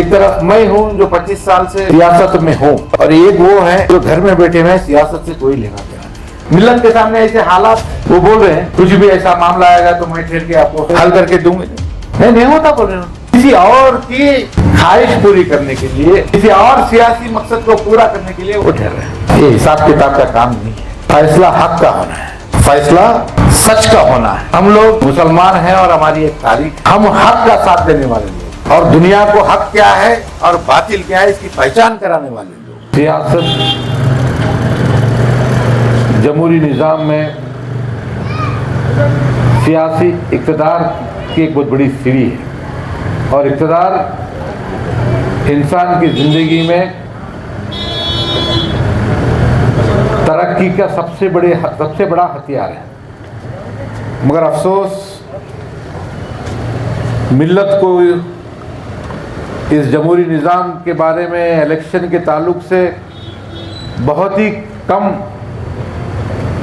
एक तरफ मैं हूँ जो 25 साल से सियासत में हूँ, और एक वो है जो घर में बैठे हुए सियासत से कोई लेना देना नहीं। मिल्लत के सामने ऐसे हालात, वो बोल रहे हैं कुछ भी ऐसा मामला आएगा तो मैं ठहर के आपको हल करके दूंगी। नहीं होता बोल रहे हैं। किसी और की ख्वाहिश पूरी करने के लिए, किसी और सियासी मकसद को पूरा करने के लिए वो ठहर रहे हैं। ये हिसाब किताब का काम नहीं है। फैसला हक का होना है, फैसला सच का होना है। हम लोग मुसलमान हैं और हमारी एक तारीख, हम हक का साथ देने वाले लोग, और दुनिया को हक क्या है और बातिल क्या है इसकी पहचान कराने वाले लोग। सियासत जमहूरी निज़ाम में सियासी इक़्तिदार की एक बहुत बड़ी सीढ़ी है, और इक़्तिदार इंसान की ज़िंदगी में तरक्की का सबसे बड़ा हथियार है। मगर अफसोस, मिल्लत को इस जमहूरी निज़ाम के बारे में, इलेक्शन के ताल्लुक से बहुत ही कम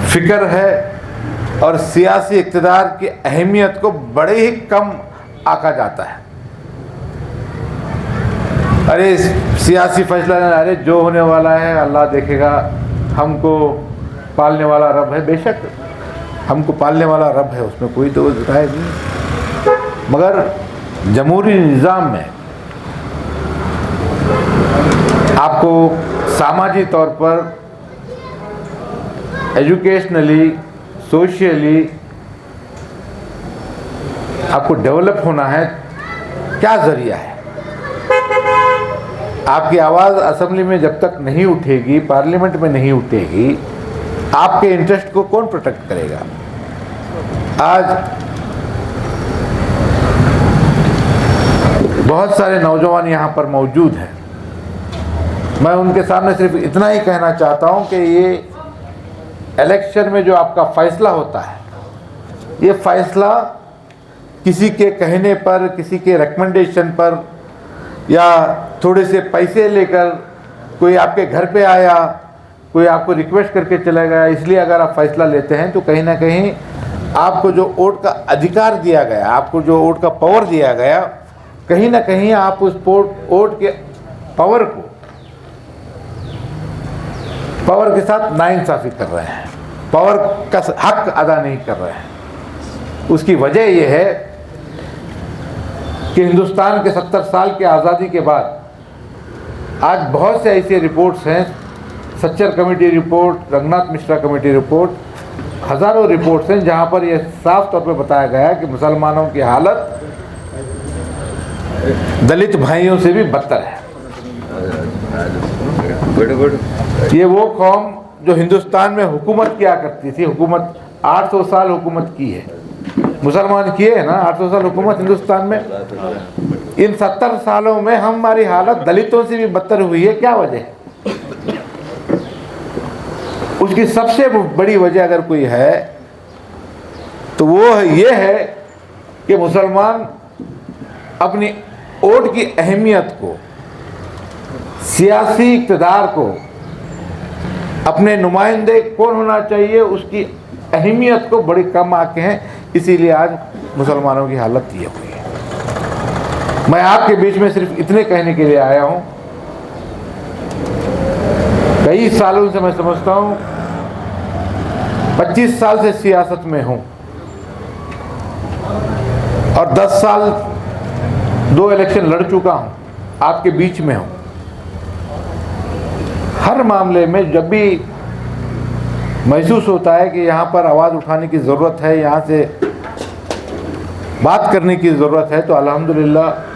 फिक्र है, और सियासी इक़्तिदार की अहमियत को बड़े ही कम आंका जाता है। अरे सियासी फैसला, अरे जो होने वाला है अल्लाह देखेगा, हमको पालने वाला रब है। बेशक हमको पालने वाला रब है, उसमें कोई तो राय नहीं। मगर जमहूरी निज़ाम में आपको सामाजिक तौर पर, एजुकेशनली, सोशली आपको डेवलप होना है। क्या ज़रिया है? आपकी आवाज़ असेंबली में जब तक नहीं उठेगी, पार्लियामेंट में नहीं उठेगी, आपके इंटरेस्ट को कौन प्रोटेक्ट करेगा? आज बहुत सारे नौजवान यहाँ पर मौजूद हैं। मैं उनके सामने सिर्फ इतना ही कहना चाहता हूँ कि ये इलेक्शन में जो आपका फ़ैसला होता है, ये फ़ैसला किसी के कहने पर, किसी के रिकमेंडेशन पर, या थोड़े से पैसे लेकर कोई आपके घर पे आया, कोई आपको रिक्वेस्ट करके चला गया, इसलिए अगर आप फ़ैसला लेते हैं तो कहीं ना कहीं आपको जो वोट का अधिकार दिया गया, आपको जो वोट का पावर दिया गया, कहीं ना कहीं आप उस वोट के पावर के साथ नाइंसाफ़ी कर रहे हैं, पावर का हक अदा नहीं कर रहे हैं। उसकी वजह यह है कि हिंदुस्तान के 70 साल की आज़ादी के बाद आज बहुत से ऐसे रिपोर्ट्स हैं, Sachar committee report, Ranganath Mishra committee report, हज़ारों रिपोर्ट्स हैं जहां पर यह साफ तौर पर बताया गया कि मुसलमानों की हालत दलित भाइयों से भी बदतर है। ये वो कौम जो हिंदुस्तान में हुकूमत किया करती थी, हुकूमत 800 साल हुकूमत की है, मुसलमान किए हैं ना 800 साल हुकूमत हिंदुस्तान में। इन 70 सालों में हमारी हालत दलितों से भी बदतर हुई है। क्या वजह है? उसकी सबसे बड़ी वजह अगर कोई है तो वो ये है कि मुसलमान अपनी वोट की अहमियत को, सियासी इक़्तिदार को, अपने नुमाइंदे कौन होना चाहिए उसकी अहमियत को बड़ी कम आके हैं। इसीलिए आज मुसलमानों की हालत ये हुई है। मैं आपके बीच में सिर्फ इतने कहने के लिए आया हूँ, कई सालों से मैं समझता हूँ, 25 साल से सियासत में हूँ, और 10 साल 2 इलेक्शन लड़ चुका हूँ, आपके बीच में हूँ। हर मामले में जब भी महसूस होता है कि यहाँ पर आवाज़ उठाने की ज़रूरत है, यहाँ से बात करने की ज़रूरत है, तो अल्हम्दुलिल्लाह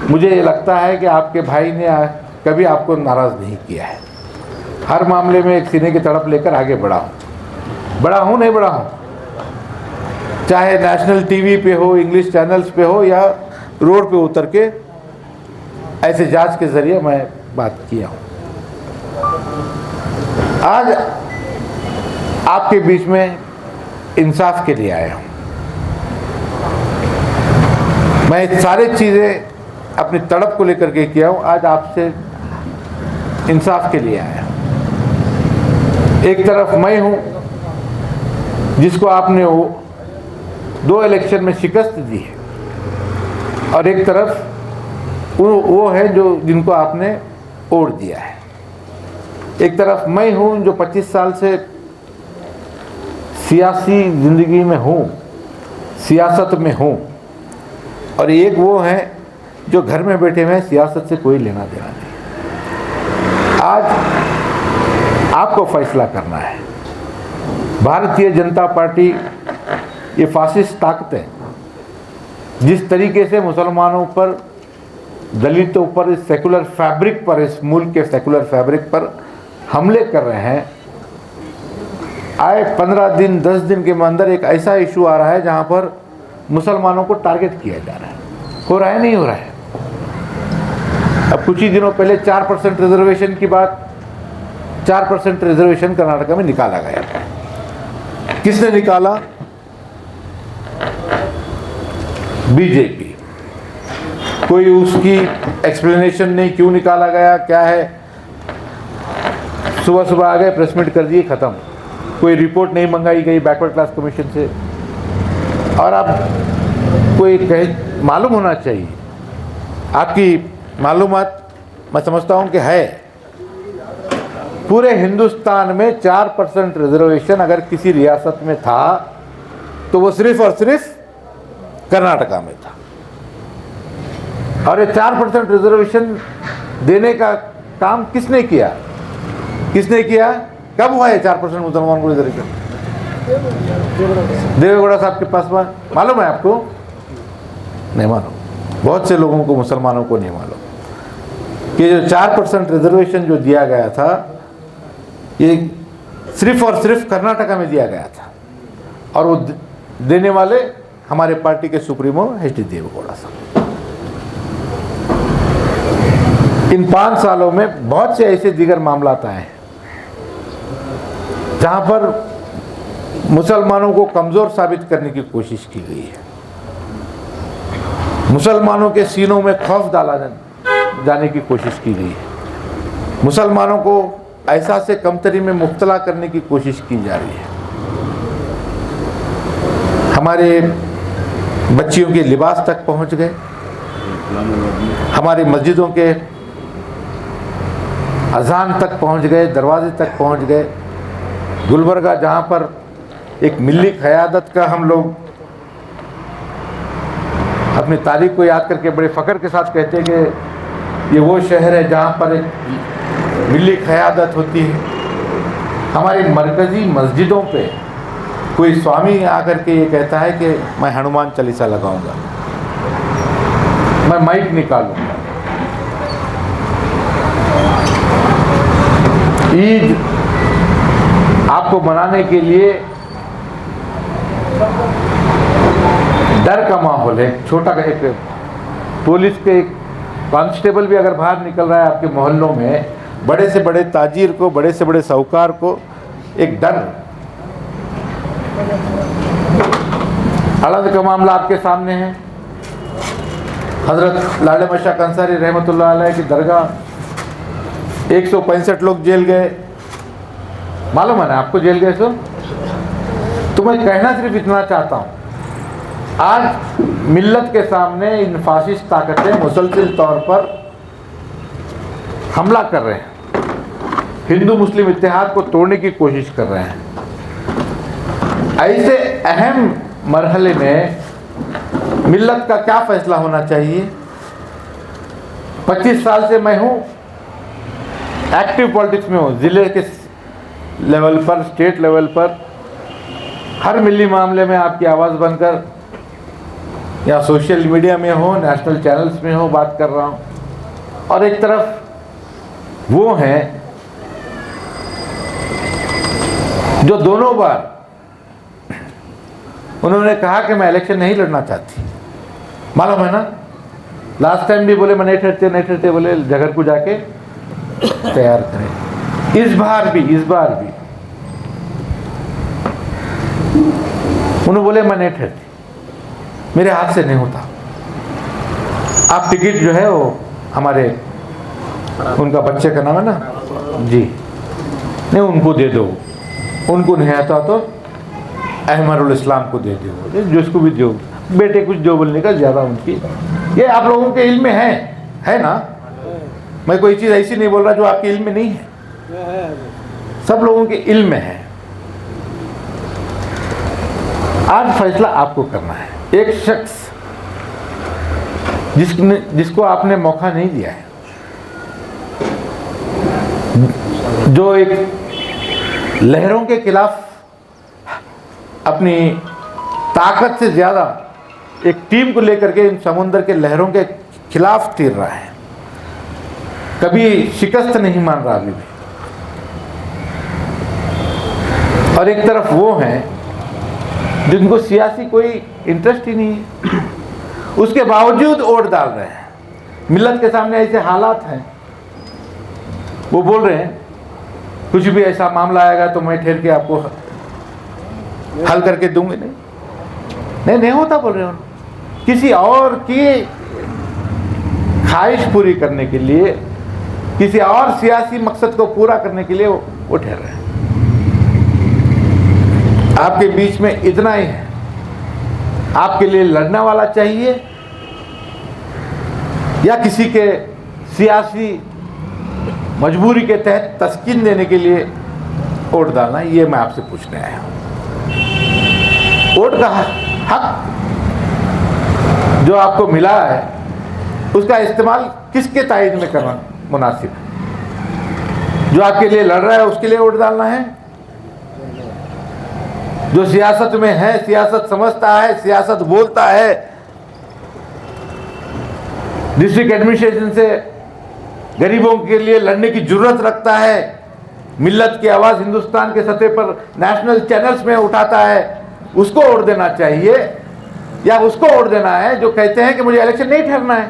मुझे ये लगता है कि आपके भाई ने कभी आपको नाराज़ नहीं किया है। हर मामले में एक सीने की तड़प लेकर आगे बढ़ा हूँ, नहीं बढ़ा हूँ, चाहे नेशनल टीवी पे हो, इंग्लिश चैनल्स पे हो, या रोड पे उतर के ऐसे जांच के ज़रिए मैं बात किया हूँ। आज आपके बीच में इंसाफ के लिए आया हूँ। मैं सारी चीज़ें अपनी तड़प को लेकर के किया हूँ, आज आपसे इंसाफ के लिए आया हूँ। एक तरफ मैं हूँ जिसको आपने 2 इलेक्शन में शिकस्त दी है, और एक तरफ वो है जो जिनको आपने ओढ़ दिया है। एक तरफ मैं हूँ जो 25 साल से सियासी ज़िंदगी में हूँ, सियासत में हूँ, और एक वो हैं जो घर में बैठे हुए हैं, सियासत से कोई लेना देना नहीं। आज आपको फैसला करना है। भारतीय जनता पार्टी, ये फासिस्ट ताकतें जिस तरीके से मुसलमानों पर, दलितों पर, इस सेकुलर फैब्रिक पर, इस मुल्क के सेकुलर फैब्रिक पर हमले कर रहे हैं, आए 15 दिन 10 दिन के अंदर एक ऐसा इशू आ रहा है जहां पर मुसलमानों को टारगेट किया जा रहा है। हो रहा है, नहीं हो रहा है? अब कुछ ही दिनों पहले 4% रिजर्वेशन की बात, 4% रिजर्वेशन कर्नाटक में निकाला गया। किसने निकाला? बीजेपी। कोई उसकी एक्सप्लेनेशन नहीं, क्यों निकाला गया, क्या है। सुबह सुबह आ गए, प्रेस मीट कर दिए, खत्म। कोई रिपोर्ट नहीं मंगाई गई बैकवर्ड क्लास कमीशन से। और आप कोई कहे, मालूम होना चाहिए, आपकी मालूमात मैं समझता हूं कि है, पूरे हिंदुस्तान में 4% रिजर्वेशन अगर किसी रियासत में था तो वो सिर्फ और सिर्फ कर्नाटका में था। और ये 4% रिजर्वेशन देने का काम किसने किया? किसने किया? कब हुआ है 4% मुसलमान को रिजर्वेशन? देवेगौड़ा साहब के पास मालूम है आपको? नहीं मालूम। बहुत से लोगों को, मुसलमानों को नहीं मालूम कि जो 4% रिजर्वेशन जो दिया गया था, ये सिर्फ और सिर्फ कर्नाटका में दिया गया था। और वो देने वाले हमारे पार्टी के सुप्रीमो एच.डी. देवेगौड़ा साहब। इन 5 सालों में बहुत से ऐसे दीगर मामला आए हैं जहां पर मुसलमानों को कमजोर साबित करने की कोशिश की गई है। मुसलमानों के सीनों में खौफ डाला जाने की कोशिश की गई है। मुसलमानों को एहसास से कमतरी में मुब्तला करने की कोशिश की जा रही है। हमारे बच्चियों के लिबास तक पहुंच गए, हमारी मस्जिदों के अजान तक पहुंच गए, दरवाजे तक पहुंच गए। गुलबर्गा, जहां पर एक मिल्ली क़यादत का हम लोग अपनी तारीख को याद करके बड़े फ़ख्र के साथ कहते हैं कि ये वो शहर है जहां पर एक मिल्ली क़यादत होती है। हमारी मरकज़ी मस्जिदों पे कोई स्वामी आकर के ये कहता है कि मैं हनुमान चालीसा लगाऊंगा, मैं माइक निकालूंगा। ईद आपको मनाने के लिए डर का माहौल है। छोटा एक पुलिस के एक कांस्टेबल भी अगर बाहर निकल रहा है आपके मोहल्लों में, बड़े से बड़े ताजिर को, बड़े से बड़े साहूकार को एक डर। अलग का मामला आपके सामने है। हजरत लाले मशाक अंसारी रहमतुल्लाह अलैह की दरगाह 165 लोग जेल गए। मालूम है ना आपको जेल गए? तो मैं कहना सिर्फ इतना चाहता हूँ, आज मिल्लत के सामने इन फासिस्ट ताकतें मुसलसल तौर पर हमला कर रहे हैं, हिंदू मुस्लिम इत्तेहाद को तोड़ने की कोशिश कर रहे हैं। ऐसे अहम मरहले में मिल्लत का क्या फैसला होना चाहिए? 25 साल से मैं हूँ, एक्टिव पॉलिटिक्स में हूँ, ज़िले के लेवल पर, स्टेट लेवल पर, हर मिली मामले में आपकी आवाज़ बनकर, या सोशल मीडिया में हो, नेशनल चैनल्स में हो, बात कर रहा हूँ। और एक तरफ वो हैं जो दोनों बार उन्होंने कहा कि मैं इलेक्शन नहीं लड़ना चाहती। मालूम है ना, लास्ट टाइम भी बोले मैं नहीं ठहरते, बोले जगह को जाके तैयार करें। इस बार भी उन्होंने बोले मैं नहीं ठहरती, मेरे हाथ से नहीं होता। आप टिकट जो है वो हमारे, उनका बच्चे का नाम है ना जी, नहीं उनको दे दो, उनको नहीं आता तो अहमरुल इस्लाम को दे दो, जिसको भी दो, बेटे कुछ जो बोलने का ज़्यादा उनकी, ये आप लोगों के इल्म में है। है ना? मैं कोई चीज़ ऐसी नहीं बोल रहा जो आपके इल्म में नहीं है, सब लोगों के इल्म में है। आज फैसला आपको करना है। एक शख्स जिसको आपने मौका नहीं दिया है, जो एक लहरों के खिलाफ अपनी ताकत से ज़्यादा एक टीम को लेकर के इन समुद्र के लहरों के खिलाफ तीर रहा है, कभी शिकस्त नहीं मान रहा अभी भी। और एक तरफ वो हैं जिनको सियासी कोई इंटरेस्ट ही नहीं है, उसके बावजूद वोट डाल रहे हैं। मिल्लत के सामने ऐसे हालात हैं, वो बोल रहे हैं कुछ भी ऐसा मामला आएगा तो मैं ठहर के आपको हल करके दूंगी। नहीं होता बोल रहे हैं। किसी और की ख्वाहिश पूरी करने के लिए, किसी और सियासी मकसद को पूरा करने के लिए वो ठहर रहे हैं। आपके बीच में इतना ही है, आपके लिए लड़ने वाला चाहिए या किसी के सियासी मजबूरी के तहत तस्कीन देने के लिए वोट डालना, ये मैं आपसे पूछने आया हूँ। वोट का हक जो आपको मिला है, उसका इस्तेमाल किसके तायद में करना मुनासिब है? जो आपके लिए लड़ रहा है उसके लिए वोट डालना है, जो सियासत में है, सियासत समझता है, सियासत बोलता है, डिस्ट्रिक्ट एडमिनिस्ट्रेशन से गरीबों के लिए लड़ने की जुर्रत रखता है, मिल्लत की आवाज़ हिंदुस्तान के सतह पर नेशनल चैनल्स में उठाता है, उसको वोट देना चाहिए या उसको वोट देना है जो कहते हैं कि मुझे इलेक्शन नहीं ठहरना है,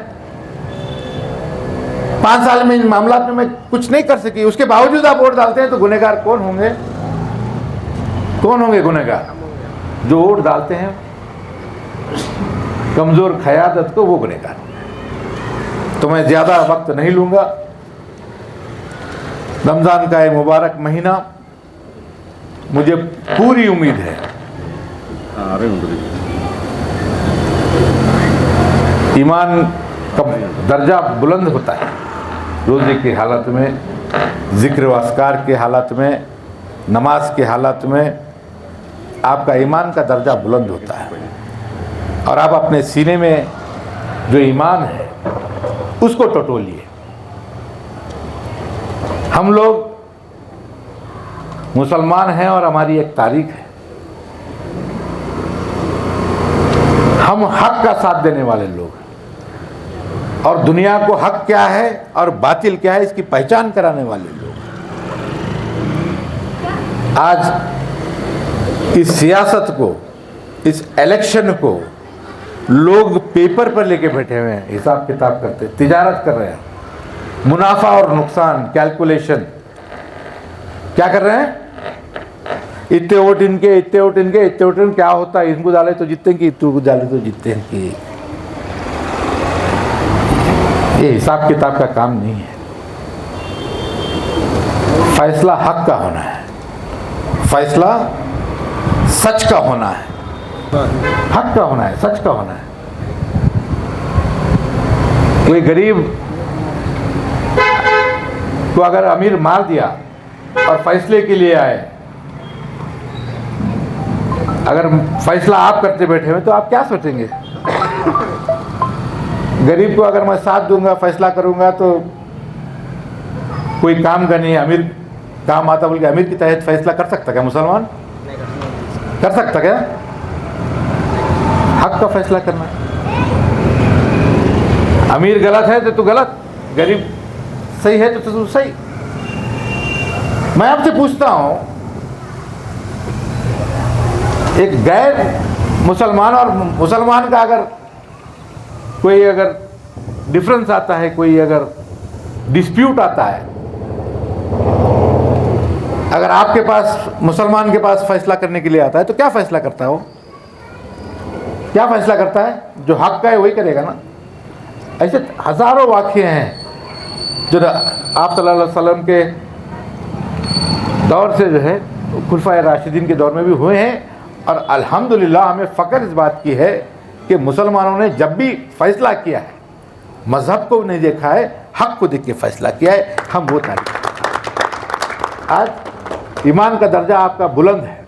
5 साल में इन मामला में मैं कुछ नहीं कर सकी, उसके बावजूद आप वोट डालते हैं? तो गुनहगार कौन होंगे? कौन होंगे गुनहगार? जो वोट डालते हैं कमजोर क़यादत को, वो गुनहगार। तो मैं ज़्यादा वक्त नहीं लूँगा। रमज़ान का ये मुबारक महीना, मुझे पूरी उम्मीद है ईमान का दर्जा बुलंद होता है रोज़े की हालत में, ज़िक्र व अस्कार के हालत में, नमाज के हालत में आपका ईमान का दर्जा बुलंद होता है। और आप अपने सीने में जो ईमान है उसको टटोलिए। हम लोग मुसलमान हैं और हमारी एक तारीख है, हम हक का साथ देने वाले लोग हैं और दुनिया को हक क्या है और बातिल क्या है इसकी पहचान कराने वाले लोग। आज इस सियासत को, इस इलेक्शन को लोग पेपर पर लेके बैठे हुए हैं, हिसाब किताब करते, तिजारत कर रहे हैं, मुनाफा और नुकसान कैलकुलेशन क्या कर रहे हैं? इतने वोट इनके, इतने वोट इनके, इतने वोट इनके, क्या होता है? इनको डाले तो जीतते हैं कि इतने डाले तो जीतते हैं कि। ये हिसाब किताब का काम नहीं है। फैसला हक का होना है, फैसला सच का होना है, हक का होना है, सच का होना है। कोई गरीब को अगर अमीर मार दिया और फैसले के लिए आए, अगर फैसला आप करते बैठे हुए तो आप क्या सोचेंगे? गरीब को अगर मैं साथ दूंगा, फैसला करूंगा तो कोई काम का नहीं, अमीर काम आता, बल्कि अमीर के तहत फैसला कर सकता क्या मुसलमान? कर सकता क्या? हक का फैसला करना। अमीर गलत है तो तू गलत, गरीब सही है तो तू सही। मैं आपसे पूछता हूं, एक गैर मुसलमान और मुसलमान का अगर कोई अगर डिफरेंस आता है, कोई अगर डिस्प्यूट आता है, अगर आपके पास, मुसलमान के पास फैसला करने के लिए आता है तो क्या फैसला करता है? वो क्या फैसला करता है? जो हक का है वही करेगा ना। ऐसे हज़ारों वाक़ये हैं जो आप सल्लल्लाहु अलैहि वसल्लम के दौर से जो है खुलफाए राशिदीन के दौर में भी हुए हैं। और अल्हम्दुलिल्लाह हमें फ़ख्र इस बात की है कि मुसलमानों ने जब भी फैसला किया है मजहब को नहीं देखा है, हक को देख के फैसला किया है। हम वो तारीफ करते हैं। आज ईमान का दर्जा आपका बुलंद है,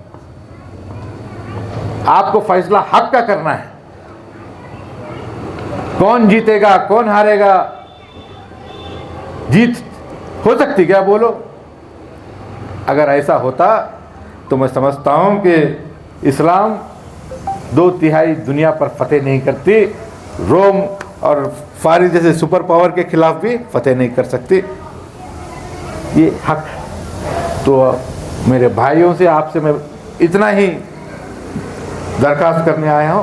आपको फैसला हक का करना है। कौन जीतेगा कौन हारेगा, जीत हो सकती क्या, बोलो? अगर ऐसा होता तो मैं समझता हूं कि इस्लाम 2/3 दुनिया पर फतेह नहीं करती, रोम और फारिस जैसे सुपर पावर के खिलाफ भी फतेह नहीं कर सकती। ये हक है। तो मेरे भाइयों से, आपसे मैं इतना ही दरखास्त करने आया हूं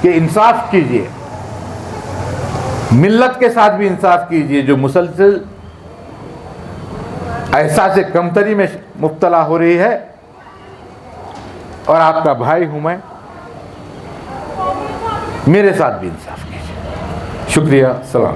कि इंसाफ कीजिए, मिल्लत के साथ भी इंसाफ कीजिए, जो मुसलसल एहसास कमतरी में मुब्तला हो रही है। और आपका भाई हूं मैं, मेरे साथ भी इंसाफ कीजिए। शुक्रिया, सलाम।